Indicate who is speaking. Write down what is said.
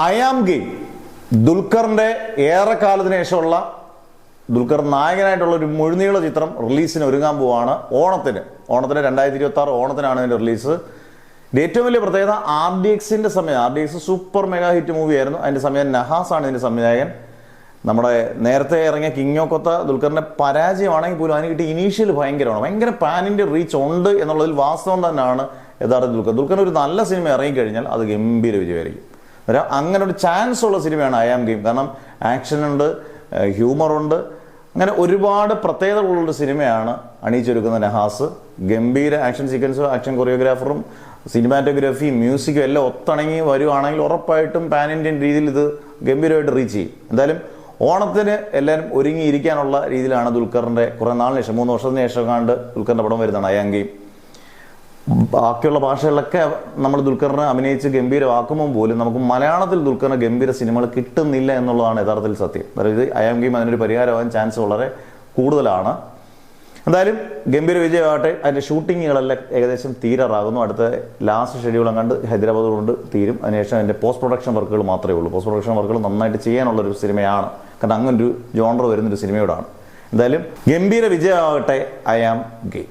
Speaker 1: I am game ദുൽഖറിന്റെ ഏറെക്കാലത്തിന് ശേഷമുള്ള ദുൽഖർ നായകനായിട്ടുള്ള ഒരു മുഴുനീള ചിത്രം റിലീസിന് ഒരുങ്ങാൻ പോവാണ്. ഓണത്തിന് 2026 ഓണത്തിനാണ് ഇതിന്റെ റിലീസ്. ഏറ്റവും വലിയ പ്രത്യേകത RDXന്റെ സമയം. RDX super mega hit movie ആയിരുന്നു. അതിന്റെ സമയം നഹാസ് ആണ് ഇതിന്റെ സംവിധായകൻ. നമ്മുടെ നേരത്തെ ഇറങ്ങിയ കിങ് ഓഫ് കൊത്ത ദുൽഖറിന്റെ പരാജയമാണെങ്കിൽ പോലും അതിന് കിട്ടിയ ഇനീഷ്യൽ ഭയങ്കര പാൻ ഇന്ത്യ റീച്ച് ഉണ്ട് എന്നുള്ളതിൽ വാസ്തവം തന്നെയാണ് യഥാർത്ഥ ദുൽഖറിന് ഒരു നല്ല സിനിമ ഇറങ്ങിക്കഴിഞ്ഞാൽ അത് ഗംഭീര വിജയമായിരിക്കും. അങ്ങനെ ഒരു ചാൻസ് ഉള്ള സിനിമയാണ് ഐ ആം ഗെയിം. കാരണം ആക്ഷൻ ഉണ്ട്, ഹ്യൂമറുണ്ട്, അങ്ങനെ ഒരുപാട് പ്രത്യേകതകളുള്ള സിനിമയാണ് അണിയിച്ചൊരുക്കുന്ന നഹാസ്. ഗംഭീര ആക്ഷൻ സീക്വൻസും ആക്ഷൻ കൊറിയോഗ്രാഫറും സിനിമാറ്റോഗ്രാഫിയും മ്യൂസിക്കും എല്ലാം ഒത്തിണങ്ങി വരുവാണെങ്കിൽ ഉറപ്പായിട്ടും പാൻ ഇന്ത്യൻ രീതിയിൽ ഇത് ഗംഭീരമായിട്ട് റീച്ച് ചെയ്യും. എന്തായാലും ഓണത്തിന് എല്ലാവരും ഒരുങ്ങിയിരിക്കാനുള്ള രീതിയിലാണ് ദുൽഖറിന്റെ കുറെ നാളിന് ശേഷം 3 വർഷത്തിന് ശേഷം കണ്ട് ദുൽഖറിന്റെ പടം വരുന്നതാണ് ഐ ആം ഗെയിം. ബാക്കിയുള്ള ഭാഷകളിലൊക്കെ നമ്മൾ ദുൽഖറിനെ അഭിനയിച്ച് ഗംഭീരമാക്കുമ്പോൾ പോലും നമുക്ക് മലയാളത്തിൽ ദുൽഖറിന് ഗംഭീര സിനിമകൾ കിട്ടുന്നില്ല എന്നുള്ളതാണ് യഥാർത്ഥത്തിൽ സത്യം. അതായത് ഐ ആം ഗെയിം അതിനൊരു പരിഹാരമാകാൻ ചാൻസ് വളരെ കൂടുതലാണ്. എന്തായാലും ഗംഭീര വിജയമാകട്ടെ. അതിന്റെ ഷൂട്ടിങ്ങുകളെല്ലാം ഏകദേശം തീരാറാകുന്നു. അടുത്ത ലാസ്റ്റ് ഷെഡ്യൂളും കണ്ട് ഹൈദരാബാദ് കൊണ്ട് തീരും. അതിനുശേഷം അതിന്റെ പോസ്റ്റ് പ്രൊഡക്ഷൻ വർക്കുകൾ മാത്രമേ ഉള്ളൂ. പോസ്റ്റ് പ്രൊഡക്ഷൻ വർക്കുകൾ നന്നായിട്ട് ചെയ്യാനുള്ളൊരു സിനിമയാണ്. കാരണം അങ്ങനൊരു ജോണർ വരുന്നൊരു സിനിമയോടാണ്. എന്തായാലും ഗംഭീര വിജയമാകട്ടെ ഐ ആം ഗെയിം.